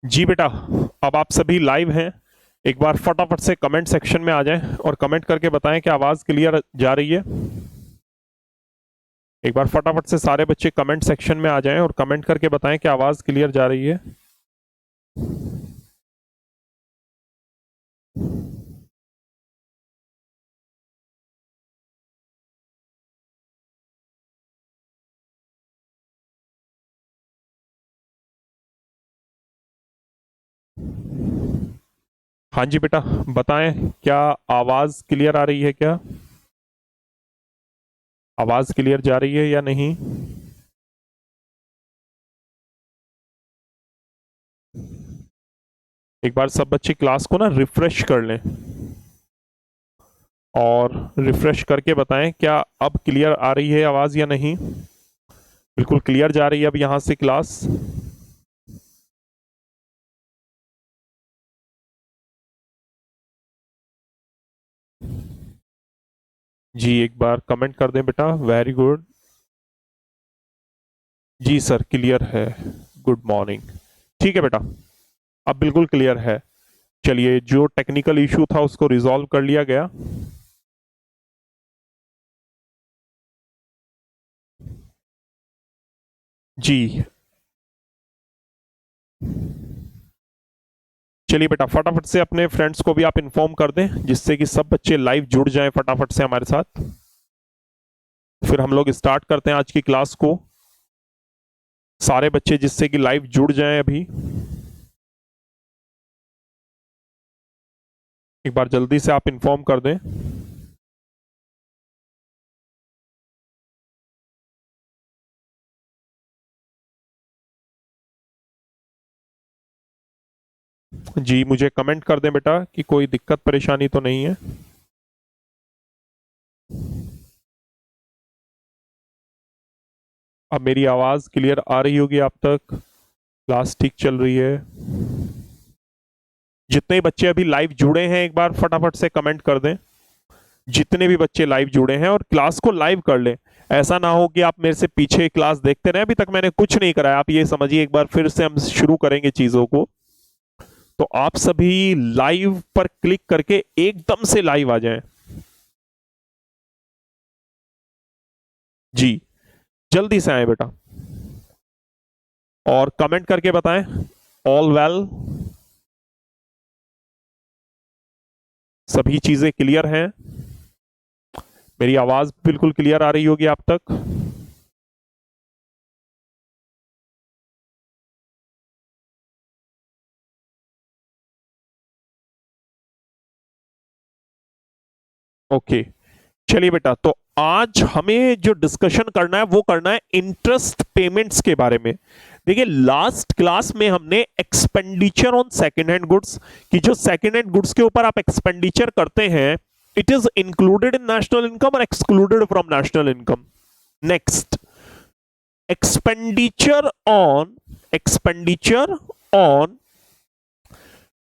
जी बेटा, अब आप सभी लाइव हैं। एक बार फटाफट से कमेंट सेक्शन में आ जाएं और कमेंट करके बताएं कि आवाज क्लियर जा रही है। एक बार फटाफट से सारे बच्चे कमेंट सेक्शन में आ जाएं और कमेंट करके बताएं कि आवाज क्लियर जा रही है। हाँ जी बेटा, बताएं क्या आवाज क्लियर आ रही है? क्या आवाज क्लियर जा रही है या नहीं? एक बार सब बच्चे क्लास को ना रिफ्रेश कर लें और रिफ्रेश करके बताएं क्या अब क्लियर आ रही है आवाज या नहीं। बिल्कुल क्लियर जा रही है अब यहां से क्लास। जी एक बार कमेंट कर दें बेटा। Very good. जी सर क्लियर है। Good morning. ठीक है बेटा, अब बिल्कुल क्लियर है। चलिए, जो टेक्निकल इशू था उसको रिजॉल्व कर लिया गया। जी चलिए बेटा, फटाफट से अपने फ्रेंड्स को भी आप इन्फॉर्म कर दें जिससे कि सब बच्चे लाइव जुड़ जाएं फटाफट से हमारे साथ। फिर हम लोग स्टार्ट करते हैं आज की क्लास को। सारे बच्चे जिससे कि लाइव जुड़ जाएं अभी। एक बार जल्दी से आप इन्फॉर्म कर दें। जी मुझे कमेंट कर दें बेटा कि कोई दिक्कत परेशानी तो नहीं है। अब मेरी आवाज क्लियर आ रही होगी आप तक। क्लास ठीक चल रही है। जितने बच्चे अभी लाइव जुड़े हैं एक बार फटाफट से कमेंट कर दें। जितने भी बच्चे लाइव जुड़े हैं और क्लास को लाइव कर लें। ऐसा ना हो कि आप मेरे से पीछे क्लास देखते रहे, अभी तक मैंने कुछ नहीं कराया। आप ये समझिए, एक बार फिर से हम शुरू करेंगे चीजों को। तो आप सभी लाइव पर क्लिक करके एकदम से लाइव आ जाएं। जी जल्दी से आए बेटा और कमेंट करके बताएं ऑल वेल। सभी चीजें क्लियर हैं? मेरी आवाज बिल्कुल क्लियर आ रही होगी आप तक। ओके चलिए बेटा, तो आज हमें जो डिस्कशन करना है वो करना है इंटरेस्ट पेमेंट्स के बारे में। देखिए, लास्ट क्लास में हमने expenditure on second hand goods कि जो सेकेंड हैंड गुड्स के ऊपर आप एक्सपेंडिचर करते हैं, it is included in national income और excluded from national income. Next, expenditure on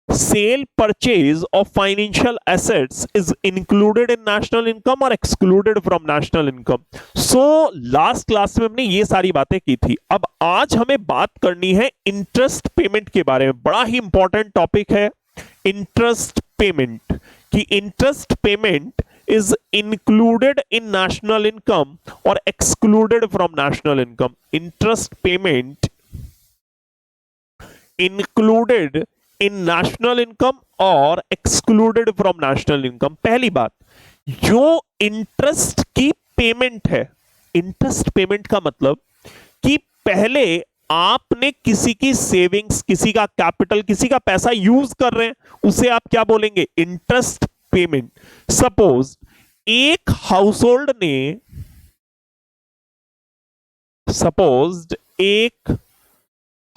sale purchase of financial assets is included in national income or excluded from national income. So last class में हमने ये सारी बातें की थी। अब आज हमें बात करनी है इंटरेस्ट पेमेंट के बारे में। बड़ा ही इंपॉर्टेंट टॉपिक है इंटरेस्ट पेमेंट, कि interest payment is included in national income और excluded from national income. Interest payment included in national income और एक्सक्लूडेड फ्रॉम नेशनल इनकम। पहली बात, जो इंटरेस्ट की पेमेंट है, इंटरेस्ट पेमेंट का मतलब कि पहले आपने किसी की सेविंग्स, किसी का कैपिटल, किसी का पैसा यूज कर रहे हैं, उसे आप क्या बोलेंगे? Interest payment. सपोज एक हाउसहोल्ड ने सपोज एक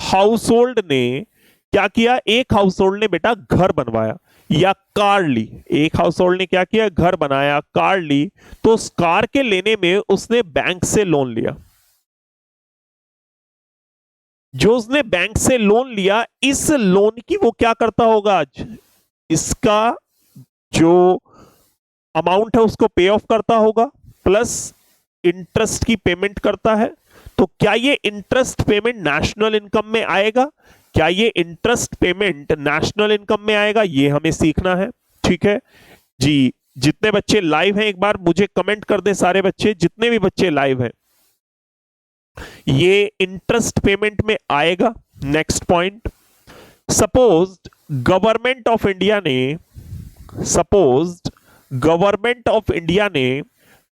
हाउसहोल्ड ने क्या किया? एक हाउसहोल्ड ने बेटा घर बनवाया या कार ली। एक हाउसहोल्ड ने क्या किया? घर बनाया, कार ली। तो उस कार के लेने में उसने बैंक से लोन लिया। जो उसने बैंक से लोन लिया, इस लोन की वो क्या करता होगा? आज इसका जो अमाउंट है उसको पे ऑफ करता होगा, प्लस इंटरेस्ट की पेमेंट करता है। तो क्या ये इंटरेस्ट पेमेंट नेशनल इनकम में आएगा? क्या ये इंटरेस्ट पेमेंट नेशनल इनकम में आएगा, ये हमें सीखना है। ठीक है जी, जितने बच्चे लाइव हैं एक बार मुझे कमेंट कर दें, सारे बच्चे, जितने भी बच्चे लाइव हैं, ये इंटरेस्ट पेमेंट में आएगा। Next point, suppose government of India ने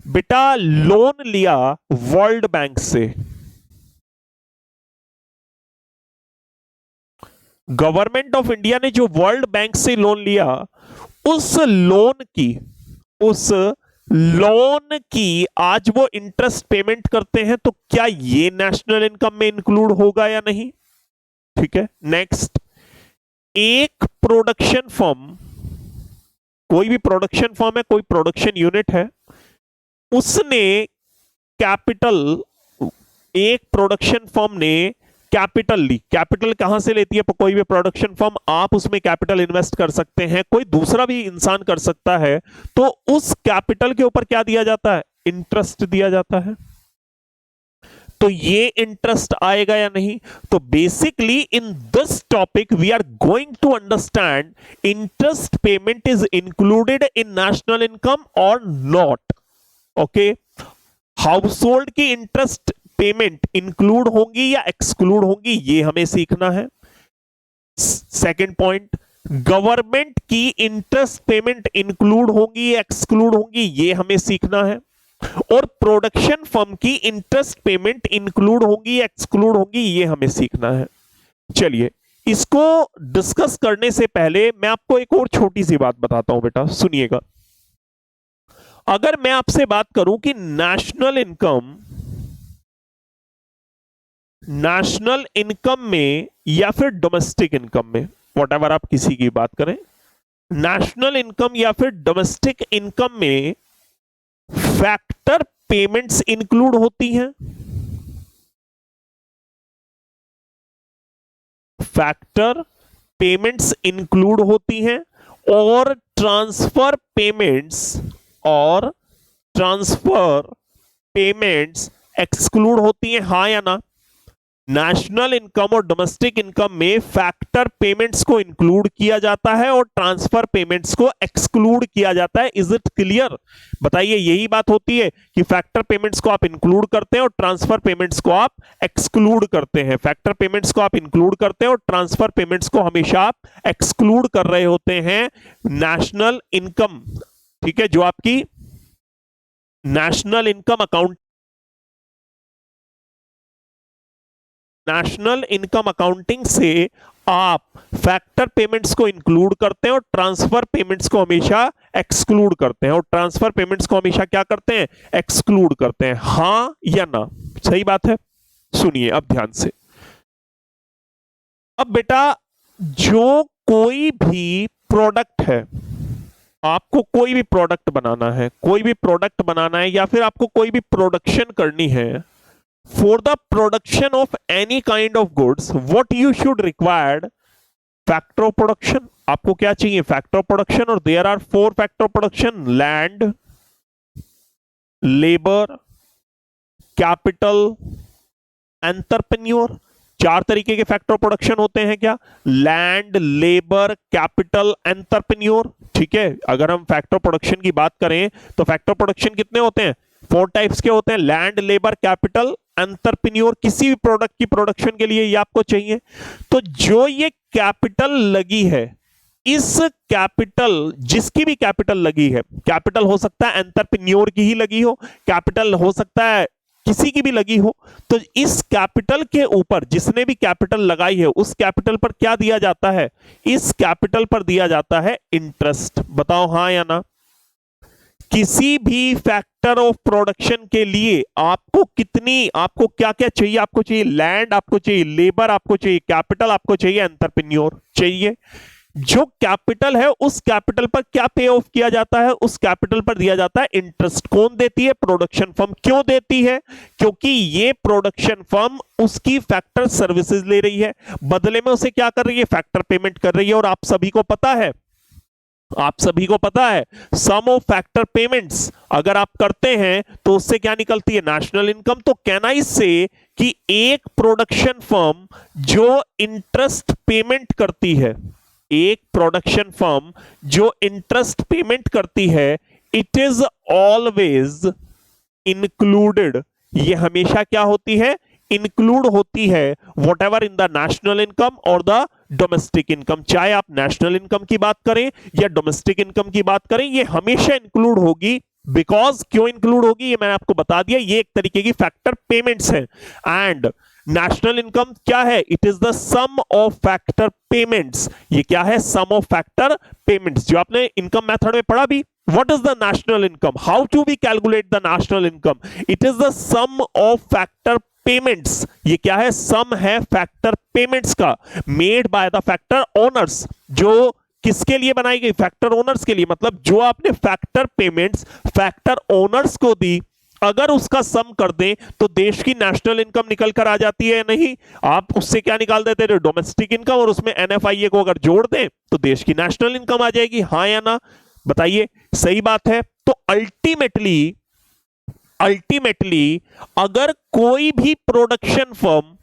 बेटा लोन लिया वर्ल्ड बैंक से। गवर्नमेंट ऑफ इंडिया ने जो वर्ल्ड बैंक से लोन लिया, उस लोन की आज वो इंटरेस्ट पेमेंट करते हैं, तो क्या ये नेशनल इनकम में इंक्लूड होगा या नहीं? ठीक है। नेक्स्ट, एक प्रोडक्शन फर्म, कोई भी प्रोडक्शन फर्म है, कोई प्रोडक्शन यूनिट है, उसने कैपिटल, एक प्रोडक्शन फर्म ने कैपिटल ली। कैपिटल कहां से लेती है कोई भी प्रोडक्शन फर्म? आप उसमें कैपिटल इन्वेस्ट कर सकते हैं, कोई दूसरा भी इंसान कर सकता है, तो उस कैपिटल के ऊपर क्या दिया जाता है? इंटरेस्ट दिया जाता है। तो ये इंटरेस्ट आएगा या नहीं? तो basically in this topic we are going to understand interest payment is included in national income और नॉट। ओके, हाउस होल्ड की इंटरेस्ट पेमेंट इंक्लूड होंगी या एक्सक्लूड होंगी, ये हमें सीखना है। सेकंड पॉइंट, गवर्नमेंट की इंटरेस्ट पेमेंट इंक्लूड होंगी या एक्सक्लूड होंगी, ये हमें सीखना है। और प्रोडक्शन फर्म की इंटरेस्ट पेमेंट इंक्लूड होंगी या एक्सक्लूड होंगी, ये हमें सीखना है। चलिए, इसको डिस्कस करने से पहले मैं आपको एक और छोटी सी बात बताता हूं, बेटा सुनिएगा। अगर मैं आपसे बात करूं कि नेशनल इनकम में या फिर डोमेस्टिक इनकम में, व्हाटएवर आप किसी की बात करें, नेशनल इनकम या फिर डोमेस्टिक इनकम में फैक्टर पेमेंट्स इंक्लूड होती हैं? फैक्टर पेमेंट्स इंक्लूड होती हैं और ट्रांसफर पेमेंट्स एक्सक्लूड होती हैं, हां या ना? नेशनल इनकम और डोमेस्टिक इनकम में फैक्टर पेमेंट्स को इंक्लूड किया जाता है और ट्रांसफर पेमेंट्स को एक्सक्लूड किया जाता है। Is it clear? बताइए, यही बात होती है कि फैक्टर पेमेंट्स को आप इंक्लूड करते हैं और ट्रांसफर पेमेंट्स को आप एक्सक्लूड करते हैं। फैक्टर पेमेंट्स को आप इंक्लूड करते हैं और ट्रांसफर पेमेंट्स को हमेशा आप एक्सक्लूड कर रहे होते हैं नेशनल इनकम। ठीक है, जो आपकी नेशनल इनकम अकाउंटिंग से आप फैक्टर पेमेंट्स को इंक्लूड करते हैं और ट्रांसफर पेमेंट्स को हमेशा एक्सक्लूड करते हैं, और ट्रांसफर पेमेंट्स को हमेशा क्या करते हैं? एक्सक्लूड करते हैं। हां या ना? सही बात है। सुनिए अब ध्यान से। अब बेटा, जो कोई भी प्रोडक्ट है, आपको कोई भी प्रोडक्ट बनाना है या फिर आपको कोई भी प्रोडक्शन करनी है, for the production of any kind of goods what you should required factor of production। आपको क्या चाहिए? factor of production। और there are 4 factor of production: land, labor, capital, entrepreneur। 4 तरीके के फैक्टर ऑफ प्रोडक्शन होते हैं क्या? Land, labour, capital, entrepreneur. ठीक है, अगर हम फैक्टर ऑफ प्रोडक्शन की बात करें तो फैक्टर ऑफ प्रोडक्शन कितने होते हैं? 4 टाइप्स के होते हैं: लैंड, लेबर, कैपिटल, एंटरप्रेन्योर। किसी भी प्रोडक्ट की प्रोडक्शन के लिए ये आपको चाहिए। तो जो ये कैपिटल लगी है, इस कैपिटल, जिसकी भी कैपिटल लगी है, कैपिटल हो सकता है एंटरप्रेन्योर की ही लगी हो, कैपिटल हो सकता है किसी की भी लगी हो, तो इस कैपिटल के ऊपर जिसने भी कैपिटल लगाई है, उस कैपिटल पर क्या दिया जाता है? इस कैपिटल पर दिया जाता है इंटरेस्ट। बताओ हां या ना? किसी भी फैक्टर ऑफ प्रोडक्शन के लिए आपको क्या क्या चाहिए? आपको चाहिए लैंड, आपको चाहिए लेबर, आपको चाहिए कैपिटल, आपको चाहिए एंटरप्रेन्योर चाहिए। जो कैपिटल है, उस कैपिटल पर क्या पे ऑफ किया जाता है? उस कैपिटल पर दिया जाता है इंटरेस्ट। कौन देती है? Production firm. क्यों देती है? क्योंकि ये प्रोडक्शन फर्म उसकी फैक्टर सर्विसेज ले रही है, बदले में उसे क्या कर रही है? फैक्टर पेमेंट कर रही है। और आप सभी को पता है सम ऑफ फैक्टर पेमेंट्स अगर आप करते हैं तो उससे क्या निकलती है? National income. तो कैन आई से कि एक प्रोडक्शन फर्म जो इंटरेस्ट पेमेंट करती है, एक प्रोडक्शन फर्म जो इंटरेस्ट पेमेंट करती है, इट इज ऑलवेज इंक्लूडेड, ये हमेशा क्या होती है, इंक्लूड होती है what ever in the national income और द डोमेस्टिक इनकम। चाहे आप नेशनल इनकम की बात करें या डोमेस्टिक इनकम की बात करें, ये हमेशा इंक्लूड होगी। बिकॉज क्यों इंक्लूड होगी ये मैंने आपको बता दिया, ये एक तरीके की फैक्टर पेमेंट्स है। एंड नेशनल इनकम क्या है, it is the sum of factor payments. ये क्या है, सम ऑफ फैक्टर पेमेंट्स, जो आपने इनकम मेथड में पढ़ा भी। What is the national income? How do we calculate the national income? It is the sum of factor payments. ये क्या है, sum है factor payments का, made by the factor owners, जो किसके लिए बनाई गई, फैक्टर ओनर्स के लिए। मतलब जो आपने फैक्टर पेमेंट्स फैक्टर ओनर्स को दी, अगर उसका सम कर दें तो देश की नेशनल इनकम निकल कर आ जाती है या नहीं। आप उससे क्या निकाल देते हैं, डोमेस्टिक इनकम, और उसमें एनएफआईए को अगर जोड़ दें तो देश की नेशनल इनकम आ जाएगी। हाँ या ना बताइए, सही बात है। तो अल्टीमेटली अगर कोई भी प्रोडक्शन फर्म,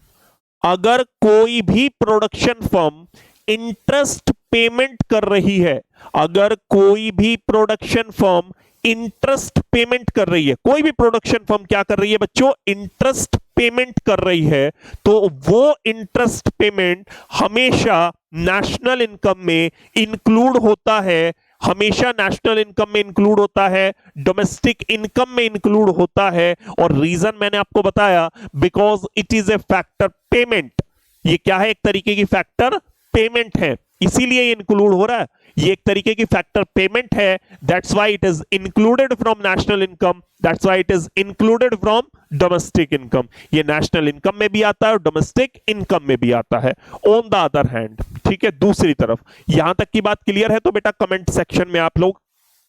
अगर कोई भी प्रोडक्शन फर्म इंटरेस्ट पेमेंट कर रही है, अगर कोई भी प्रोडक्शन फर्म इंटरेस्ट पेमेंट कर रही है, कोई भी प्रोडक्शन फर्म क्या कर रही है बच्चों, इंटरेस्ट पेमेंट कर रही है, तो वो इंटरेस्ट पेमेंट हमेशा नेशनल इनकम में इंक्लूड होता है, हमेशा नेशनल इनकम में इंक्लूड होता है, डोमेस्टिक इनकम में इंक्लूड होता है। और रीजन मैंने आपको बताया, because it is a factor payment. ये क्या है, एक तरीके की फैक्टर पेमेंट है, इसीलिए ये इंक्लूड हो रहा है। ये एक तरीके की फैक्टर पेमेंट है, that's why it is included from national income, that's why it is included from domestic income. ये नेशनल इनकम में भी आता है और डोमेस्टिक इनकम में भी आता है। ऑन द अदर हैंड, ठीक है, दूसरी तरफ, यहां तक की बात क्लियर है तो बेटा कमेंट सेक्शन में आप लोग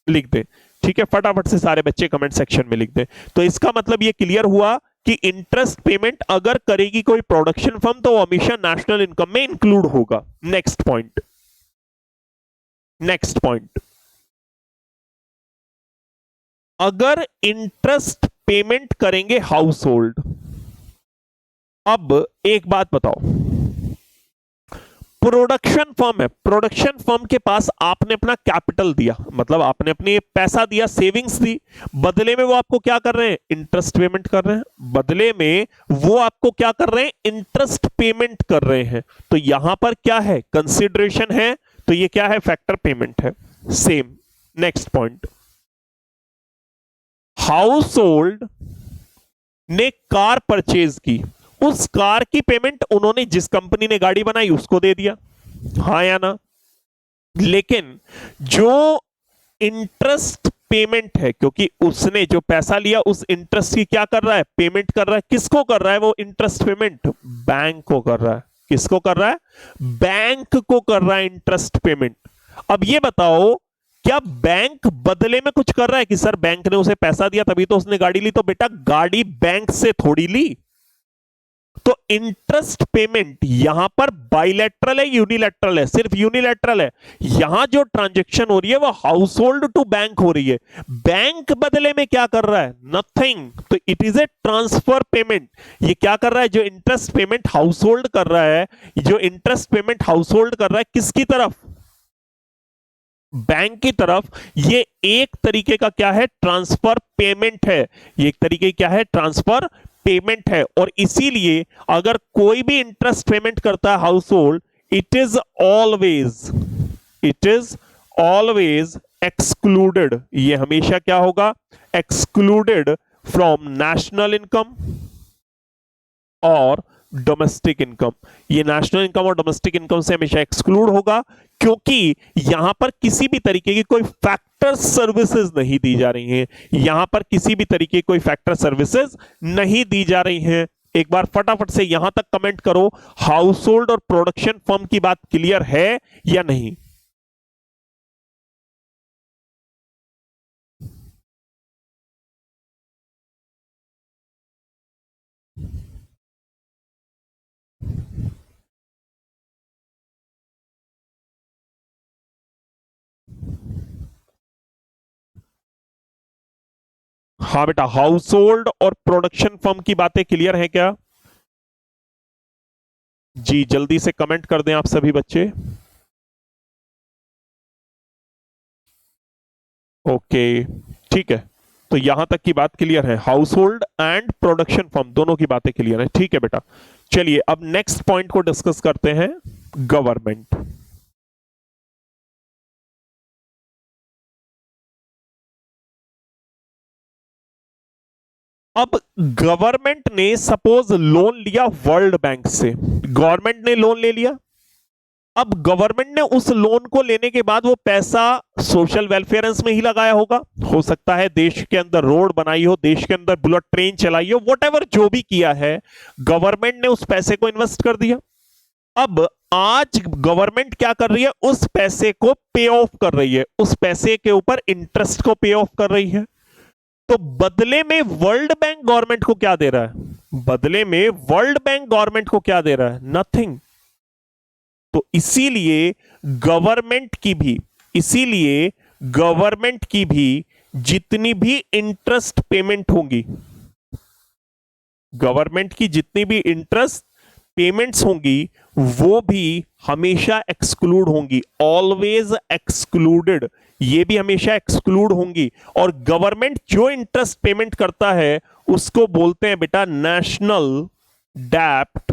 लिख दें, ठीक है, फटाफट से सारे बच्चे कमेंट सेक्शन में लिख दें। तो इसका मतलब ये क्लियर हुआ कि इंटरेस्ट पेमेंट अगर करेगी कोई प्रोडक्शन फर्म तो वो हमेशा नेशनल इनकम में इंक्लूड होगा। नेक्स्ट पॉइंट, नेक्स्ट पॉइंट, अगर इंटरेस्ट पेमेंट करेंगे हाउस होल्ड। अब एक बात बताओ, प्रोडक्शन फर्म है, प्रोडक्शन फर्म के पास आपने अपना कैपिटल दिया, मतलब आपने अपनी पैसा दिया, सेविंग्स दी, बदले में वो आपको क्या कर रहे हैं, इंटरेस्ट पेमेंट कर रहे हैं, बदले में वो आपको क्या कर रहे हैं, इंटरेस्ट पेमेंट कर रहे हैं। तो यहां पर क्या है, कंसिडरेशन है, तो ये क्या है, फैक्टर पेमेंट है। Same, next point, house hold ने कार परचेज की, उस कार की पेमेंट उन्होंने जिस कंपनी ने गाड़ी बनाई उसको दे दिया, हाँ या ना। लेकिन जो इंटरेस्ट पेमेंट है, क्योंकि उसने जो पैसा लिया उस इंटरेस्ट की क्या कर रहा है, पेमेंट कर रहा है, किसको कर रहा है वो इंटरेस्ट पेमेंट, बैंक को कर रहा है। किसको कर रहा है, बैंक को कर रहा है इंटरेस्ट पेमेंट। अब ये बताओ, क्या बैंक बदले में कुछ कर रहा है कि सर बैंक ने उसे पैसा दिया तभी तो उसने गाड़ी ली, तो बेटा गाड़ी बैंक से थोड़ी ली। तो इंटरेस्ट पेमेंट यहां पर बाइलेटरल है, यूनिलैटरल है, सिर्फ यूनिलैटरल है। यहां जो ट्रांजैक्शन हो रही है वो हाउस होल्ड टू बैंक हो रही है, बैंक बदले में क्या कर रहा है, नथिंग। तो it is a transfer payment. ये क्या कर रहा है, जो इंटरेस्ट पेमेंट हाउस होल्ड कर रहा है, जो इंटरेस्ट पेमेंट हाउस होल्ड कर रहा है किसकी तरफ, बैंक की तरफ, ये एक तरीके का क्या है, ट्रांसफर पेमेंट है। ये एक तरीके क्या है, ट्रांसफर पेमेंट है। और इसीलिए अगर कोई भी इंटरेस्ट पेमेंट करता है house hold, it is always excluded, ये हमेशा क्या होगा, एक्सक्लूडेड फ्रॉम नेशनल इनकम और डोमेस्टिक इनकम। ये नेशनल इनकम और डोमेस्टिक इनकम से हमेशा एक्सक्लूड होगा, क्योंकि यहां पर किसी भी तरीके की कोई फैक्टर सर्विसेज नहीं दी जा रही हैं, यहां पर किसी भी तरीके की कोई फैक्टर सर्विसेज नहीं दी जा रही हैं। एक बार फटाफट से यहां तक कमेंट करो, हाउस होल्ड और प्रोडक्शन फर्म की बात क्लियर है या नहीं। हाँ बेटा, हाउस होल्ड और प्रोडक्शन फर्म की बातें क्लियर है क्या, जी जल्दी से कमेंट कर दें आप सभी बच्चे। ओके ठीक है, तो यहां तक की बात क्लियर है, house hold and production firm दोनों की बातें क्लियर है। ठीक है बेटा, चलिए अब नेक्स्ट पॉइंट को डिस्कस करते हैं, गवर्नमेंट। अब गवर्नमेंट ने सपोज लोन लिया वर्ल्ड बैंक से, गवर्नमेंट ने लोन ले लिया। अब गवर्नमेंट ने उस लोन को लेने के बाद वो पैसा सोशल वेलफेयर्स में ही लगाया होगा, हो सकता है देश के अंदर रोड बनाई हो, देश के अंदर बुलेट ट्रेन चलाई हो, वॉट जो भी किया है, गवर्नमेंट ने उस पैसे को इन्वेस्ट कर दिया। अब आज गवर्नमेंट क्या कर रही है, उस पैसे को पे ऑफ कर रही है, उस पैसे के ऊपर इंटरेस्ट को पे ऑफ कर रही है। तो बदले में वर्ल्ड बैंक गवर्नमेंट को क्या दे रहा है, बदले में वर्ल्ड बैंक गवर्नमेंट को क्या दे रहा है, नथिंग। तो इसीलिए गवर्नमेंट की भी जितनी भी इंटरेस्ट पेमेंट होंगी, गवर्नमेंट की जितनी भी इंटरेस्ट पेमेंट्स होंगी, वो भी हमेशा एक्सक्लूड होंगी, ऑलवेज एक्सक्लूडेड, ये भी हमेशा एक्सक्लूड होंगी। और गवर्नमेंट जो इंटरेस्ट पेमेंट करता है उसको बोलते हैं बेटा नेशनल डेप्ट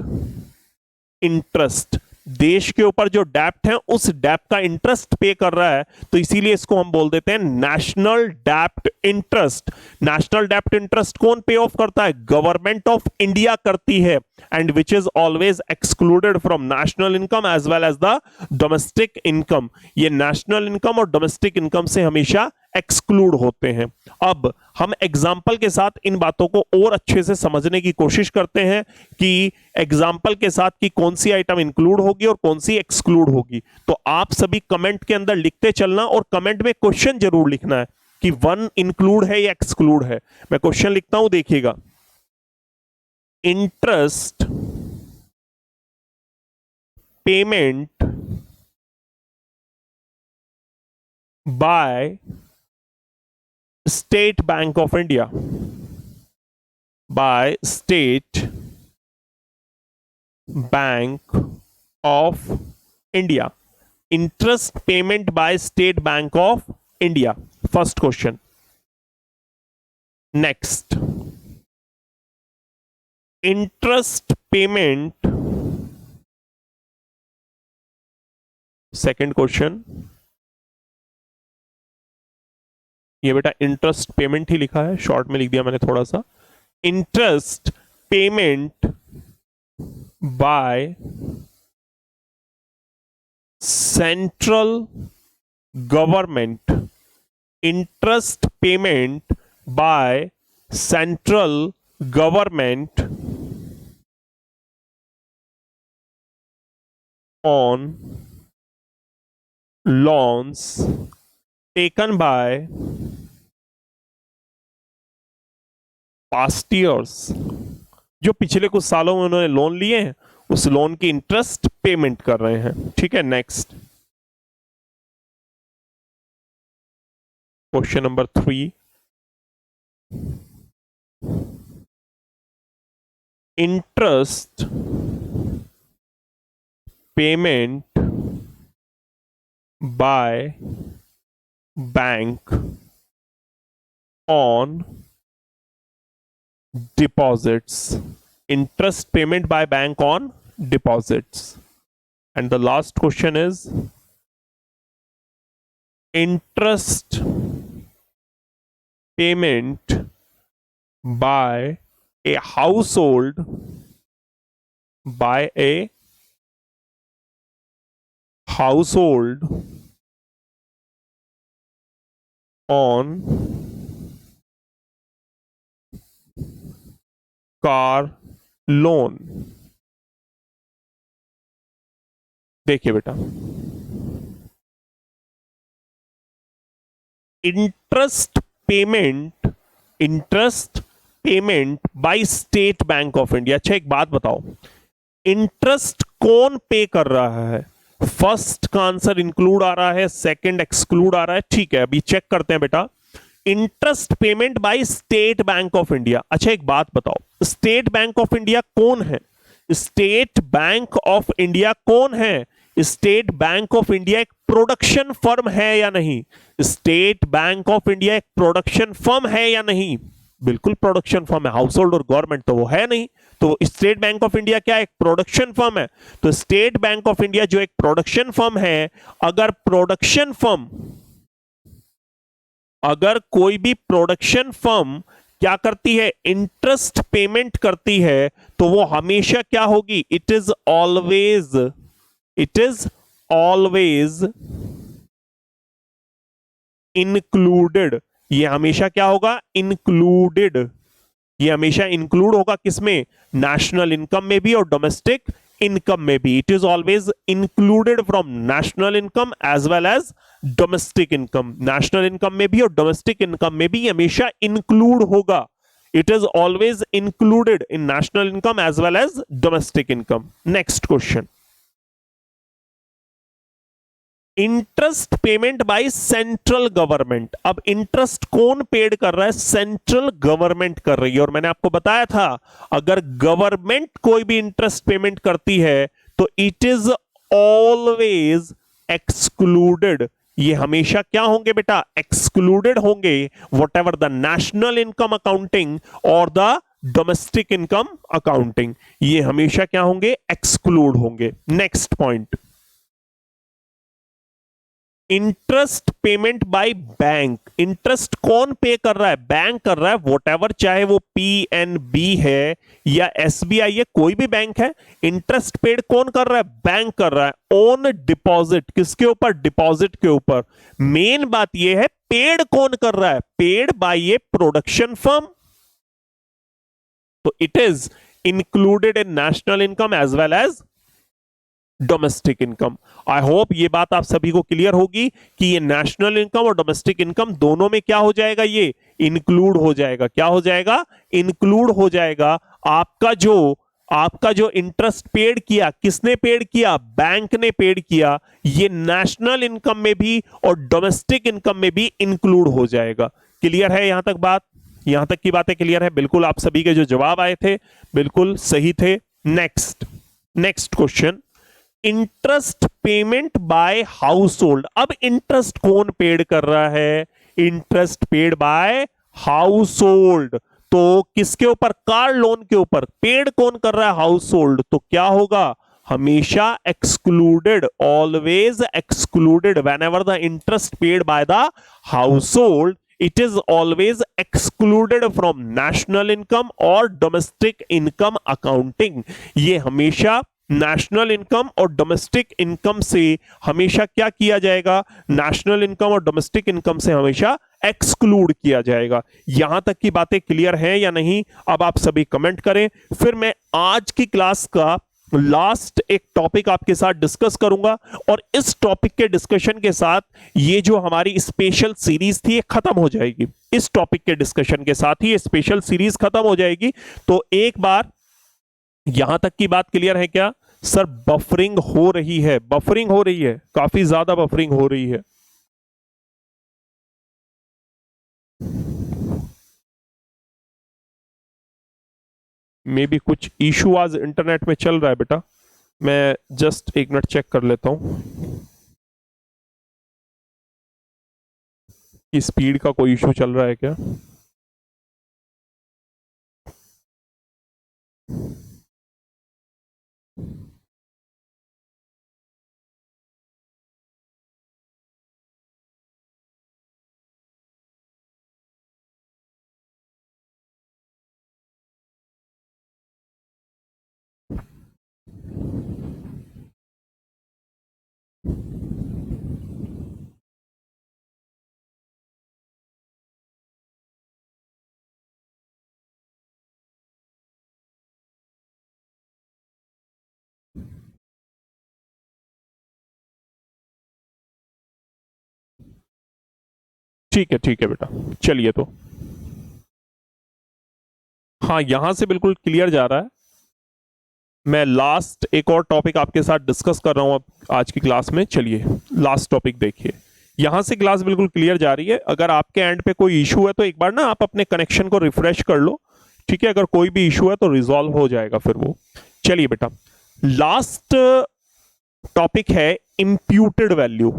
इंटरेस्ट। देश के ऊपर जो डेप्ट है उस डेप्ट का इंटरेस्ट पे कर रहा है, तो इसीलिए इसको हम बोल देते हैं नेशनल डेप्ट इंटरेस्ट। नेशनल डेप्ट इंटरेस्ट कौन पे ऑफ करता है, गवर्नमेंट ऑफ इंडिया करती है, and which is always excluded from national income as well as the domestic income. ये नेशनल इनकम और डोमेस्टिक इनकम से हमेशा एक्सक्लूड होते हैं। अब हम एग्जाम्पल के साथ इन बातों को और अच्छे से समझने की कोशिश करते हैं कि एग्जाम्पल के साथ कि कौन सी आइटम इंक्लूड होगी और कौन सी एक्सक्लूड होगी। तो आप सभी कमेंट के अंदर लिखते चलना और कमेंट में क्वेश्चन जरूर लिखना है कि वन इंक्लूड है या एक्सक्लूड है। मैं क्वेश्चन लिखता हूं, देखिएगा, interest payment by state bank of India, by State Bank of India. Interest payment by State Bank of India. First question. Next. Interest payment. Second question. ये बेटा इंटरेस्ट पेमेंट ही लिखा है, शॉर्ट में लिख दिया मैंने थोड़ा सा। Interest payment by central government, interest payment by central government on loans taken by past years, जो पिछले कुछ सालों में उन्होंने लोन लिए हैं उस लोन की इंटरेस्ट पेमेंट कर रहे हैं। ठीक है, next question number 3। Interest payment by bank on deposits, interest payment by bank on deposits. And the last question is interest payment by a household, by a household on car loan. देखिए बेटा, interest payment by state bank of India. अच्छा एक बात बताओ, interest कौन पे कर रहा है? फर्स्ट का आंसर इंक्लूड आ रहा है, सेकंड एक्सक्लूड आ रहा है। ठीक है, अभी चेक करते हैं बेटा। Interest payment by state bank of India. अच्छा एक बात बताओ, स्टेट बैंक ऑफ इंडिया कौन है? स्टेट बैंक ऑफ इंडिया कौन है? स्टेट बैंक ऑफ इंडिया एक प्रोडक्शन फर्म है या नहीं? स्टेट बैंक ऑफ इंडिया एक प्रोडक्शन फर्म है या नहीं? बिल्कुल प्रोडक्शन फर्म है। हाउस होल्ड और गवर्नमेंट तो वो है नहीं। तो स्टेट बैंक ऑफ इंडिया क्या एक प्रोडक्शन फर्म है? तो स्टेट बैंक ऑफ इंडिया जो एक प्रोडक्शन फर्म है, अगर कोई भी प्रोडक्शन फर्म क्या करती है, इंटरेस्ट पेमेंट करती है, तो वो हमेशा क्या होगी? It is always included. ये हमेशा क्या होगा? इंक्लूडेड। ये हमेशा इंक्लूड होगा किसमें? नेशनल इनकम में भी और डोमेस्टिक इनकम में भी। It is always included from national income as well as domestic income. National income में भी और डोमेस्टिक इनकम में भी हमेशा इंक्लूड होगा। It is always included in national income as well as domestic income. Next question, interest payment by central government. अब interest कौन paid कर रहा है? सेंट्रल गवर्नमेंट कर रही है। और मैंने आपको बताया था, अगर गवर्नमेंट कोई भी इंटरेस्ट पेमेंट करती है तो इट इज ऑलवेज एक्सक्लूडेड। ये हमेशा क्या होंगे बेटा? एक्सक्लूडेड होंगे। What ever the national income accounting और द डोमेस्टिक इनकम अकाउंटिंग, ये हमेशा क्या होंगे? एक्सक्लूड होंगे। Next point, interest payment by bank. Interest कौन पे कर रहा है? बैंक कर रहा है। वॉट एवर, चाहे वो पीएनबी है या एसबीआई है, कोई भी बैंक है, इंटरेस्ट पेड कौन कर रहा है? बैंक कर रहा है ऑन डिपॉजिट। किसके ऊपर? डिपॉजिट के ऊपर। मेन बात यह है, पेड कौन कर रहा है? Paid by a production firm. तो it is included in national income as well as domestic income. I hope ये बात आप सभी को क्लियर होगी कि ये नेशनल इनकम और डोमेस्टिक इनकम दोनों में क्या हो जाएगा? ये इंक्लूड हो जाएगा। क्या हो जाएगा? इंक्लूड हो जाएगा। आपका जो इंटरेस्ट पेड किया, किसने पेड किया? बैंक ने पेड किया। ये नेशनल इनकम में भी और डोमेस्टिक इनकम में भी इंक्लूड हो जाएगा। क्लियर है यहां तक बात? यहां तक की बातें क्लियर है? बिल्कुल, आप सभी के जो जवाब आए थे बिल्कुल सही थे। Next question, interest payment bye house hold. अब इंटरेस्ट कौन पेड कर रहा है? Interest paid by house hold. तो किसके ऊपर? कार लोन के ऊपर। पेड कौन कर रहा है? House hold. तो क्या होगा? हमेशा excluded, always excluded. When ever the interest paid by the house hold, it is always excluded from national income और domestic income accounting। ये हमेशा नेशनल इनकम और डोमेस्टिक इनकम से हमेशा क्या किया जाएगा? नेशनल इनकम और डोमेस्टिक इनकम से हमेशा एक्सक्लूड किया जाएगा। यहां तक की बातें क्लियर हैं या नहीं? अब आप सभी कमेंट करें। फिर मैं आज की क्लास का लास्ट एक टॉपिक आपके साथ डिस्कस करूंगा और इस टॉपिक के डिस्कशन के साथ ये जो हमारी स्पेशल सीरीज थी खत्म हो जाएगी। इस टॉपिक के डिस्कशन के साथ ही स्पेशल सीरीज खत्म हो जाएगी। तो एक बार यहां तक की बात क्लियर है क्या? सर बफरिंग हो रही है, बफरिंग हो रही है, काफी ज्यादा बफरिंग हो रही है। मे बी कुछ इशू आज इंटरनेट में चल रहा है बेटा। मैं जस्ट एक मिनट चेक कर लेता हूं कि स्पीड का कोई इशू चल रहा है क्या। ठीक है बेटा, चलिए। तो हाँ, यहां से बिल्कुल क्लियर जा रहा है। मैं लास्ट एक और टॉपिक आपके साथ डिस्कस कर रहा हूं आज की क्लास में। चलिए लास्ट टॉपिक देखिए। यहां से क्लास बिल्कुल क्लियर जा रही है। अगर आपके एंड पे कोई इशू है तो एक बार ना आप अपने कनेक्शन को रिफ्रेश कर लो, ठीक है? अगर कोई भी इशू है तो रिजॉल्व हो जाएगा फिर वो। चलिए बेटा, लास्ट टॉपिक है इंप्यूटेड वैल्यू,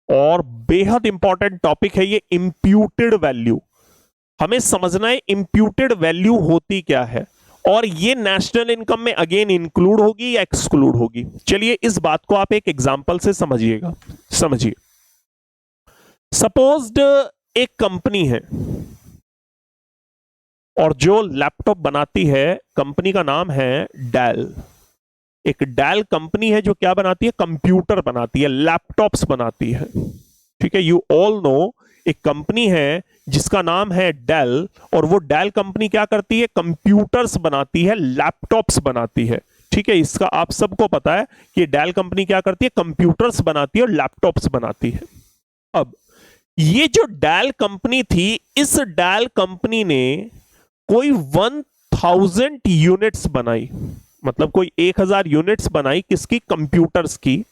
और बेहद इंपॉर्टेंट टॉपिक है ये इंप्यूटेड वैल्यू। हमें समझना है इंप्यूटेड वैल्यू होती क्या है, और ये नेशनल इनकम में अगेन इंक्लूड होगी या एक्सक्लूड होगी। चलिए इस बात को आप एक एग्जांपल से समझिएगा। समझिए, सपोज्ड एक कंपनी है और जो लैपटॉप बनाती है, कंपनी का नाम है डेल। एक डेल कंपनी है जो क्या बनाती है, कंप्यूटर बनाती है, लैपटॉप्स बनाती है। ठीक है, यू ऑल नो एक कंपनी है जिसका नाम है डेल, और वो डेल कंपनी क्या करती है, कंप्यूटर्स बनाती है, लैपटॉप्स बनाती है। ठीक है, इसका आप सबको पता है कि डेल कंपनी क्या करती है, कंप्यूटर्स बनाती है और लैपटॉप्स बनाती है। अब ये जो डेल कंपनी थी, इस डेल कंपनी ने कोई 1000 यूनिट्स बनाई, मतलब कोई 1000 यूनिट्स बनाई, किसकी, कंप्यूटर्स की,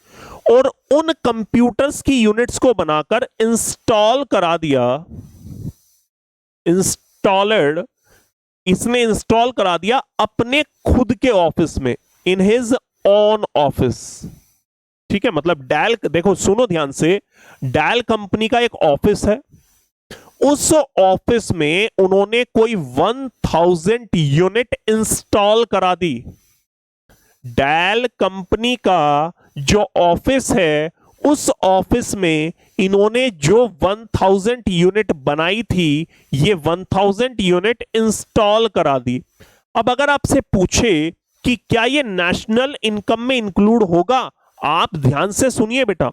और उन कंप्यूटर्स की यूनिट्स को बनाकर इंस्टॉल करा दिया। इंस्टॉलर, इसने इंस्टॉल करा दिया अपने खुद के ऑफिस में, इन हिज ओन ऑफिस। ठीक है, मतलब डेल, देखो सुनो ध्यान से, डेल कंपनी का एक ऑफिस है, उस ऑफिस में उन्होंने कोई 1000 यूनिट इंस्टॉल करा दी। डेल कंपनी का जो ऑफिस है, उस ऑफिस में इन्होंने जो 1000 यूनिट बनाई थी, ये 1000 यूनिट इंस्टॉल करा दी। अब अगर आपसे पूछे कि क्या ये नेशनल इनकम में इंक्लूड होगा, आप ध्यान से सुनिए बेटा।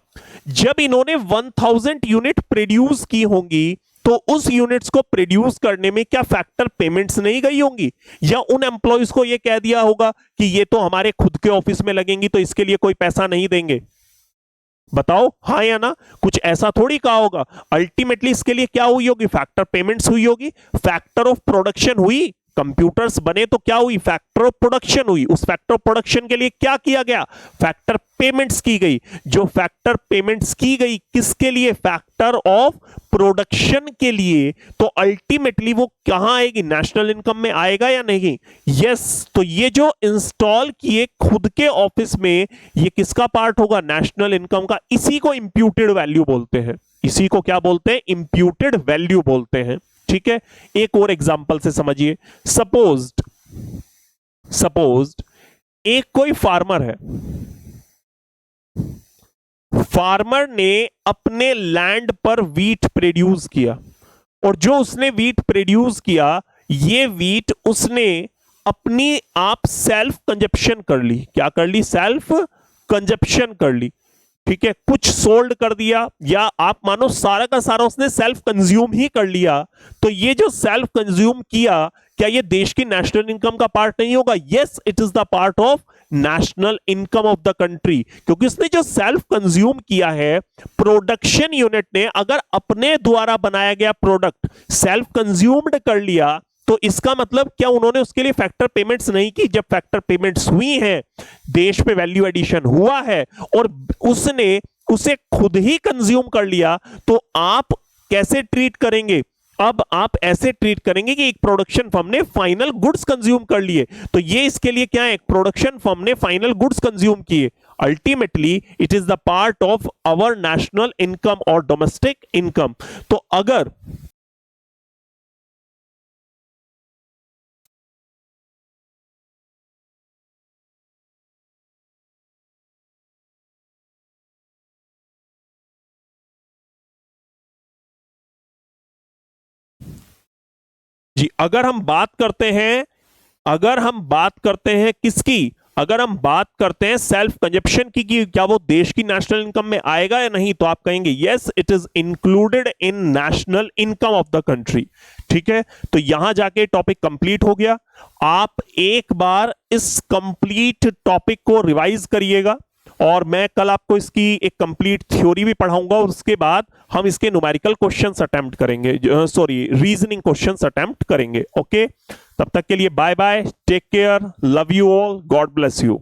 जब इन्होंने 1000 यूनिट प्रोड्यूस की होंगी, तो उस यूनिट्स को प्रोड्यूस करने में क्या फैक्टर पेमेंट्स नहीं गई होंगी, या उन एम्प्लॉयज को यह कह दिया होगा कि ये तो हमारे खुद के ऑफिस में लगेंगी तो इसके लिए कोई पैसा नहीं देंगे? बताओ हाँ या ना, कुछ ऐसा थोड़ी कहा होगा। अल्टीमेटली इसके लिए क्या हुई होगी, फैक्टर पेमेंट्स हुई होगी, फैक्टर ऑफ प्रोडक्शन हुई, कंप्यूटर्स बने तो क्या हुई, फैक्टर ऑफ प्रोडक्शन हुई। उस फैक्टर ऑफ प्रोडक्शन के लिए क्या किया गया, फैक्टर पेमेंट्स की गई। जो फैक्टर पेमेंट्स की गई किसके लिए, फैक्टर ऑफ प्रोडक्शन के लिए, तो अल्टीमेटली वो कहां आएगी, नेशनल इनकम में आएगा या नहीं? यस। तो ये जो इंस्टॉल किए खुद के ऑफिस में, ये किसका पार्ट होगा, नेशनल इनकम का। इसी को इंप्यूटेड वैल्यू बोलते हैं, इसी को क्या बोलते हैं, इंप्यूटेड वैल्यू बोलते हैं। ठीक है, एक और एग्जांपल से समझिए। सपोज्ड एक कोई फार्मर है, फार्मर ने अपने लैंड पर वीट प्रोड्यूस किया, और जो उसने वीट प्रोड्यूस किया, ये वीट उसने अपनी आप सेल्फ कंजप्शन कर ली। क्या कर ली, सेल्फ कंजप्शन कर ली। ठीक है, कुछ सोल्ड कर दिया, या आप मानो सारा का सारा उसने सेल्फ कंज्यूम ही कर लिया। तो ये जो सेल्फ कंज्यूम किया, क्या ये देश की नेशनल इनकम का पार्ट नहीं होगा? Yes, it is the part of national income of the country, क्योंकि उसने जो सेल्फ कंज्यूम किया है, प्रोडक्शन यूनिट ने अगर अपने द्वारा बनाया गया प्रोडक्ट सेल्फ कंज्यूम्ड कर लिया, तो इसका मतलब क्या उन्होंने उसके लिए फैक्टर पेमेंट्स नहीं की? जब फैक्टर पेमेंट्स हुई हैं, देश पे वैल्यू एडिशन हुआ है, और उसने उसे खुद ही कंज्यूम कर लिया, तो आप कैसे ट्रीट करेंगे? अब आप ऐसे ट्रीट करेंगे कि एक प्रोडक्शन फर्म ने फाइनल गुड्स कंज्यूम कर लिए, तो ये इसके लिए क्या है, एक प्रोडक्शन फर्म ने फाइनल गुड्स कंज्यूम किए। Ultimately it is the part of our national income और डोमेस्टिक इनकम। तो अगर जी, अगर हम बात करते हैं, किसकी, अगर हम बात करते हैं सेल्फ कंजप्शन की, कि क्या वो देश की नेशनल इनकम में आएगा या नहीं, तो आप कहेंगे yes, it is included in national income of the country. ठीक है, तो यहां जाके टॉपिक कंप्लीट हो गया। आप एक बार इस कंप्लीट टॉपिक को रिवाइज करिएगा, और मैं कल आपको इसकी एक कंप्लीट थ्योरी भी पढ़ाऊंगा, और उसके बाद हम इसके न्यूमेरिकल क्वेश्चंस अटेम्प्ट करेंगे, रीजनिंग क्वेश्चंस अटेम्प्ट करेंगे। ओके, तब तक के लिए bye bye, take care, love you all, God bless you.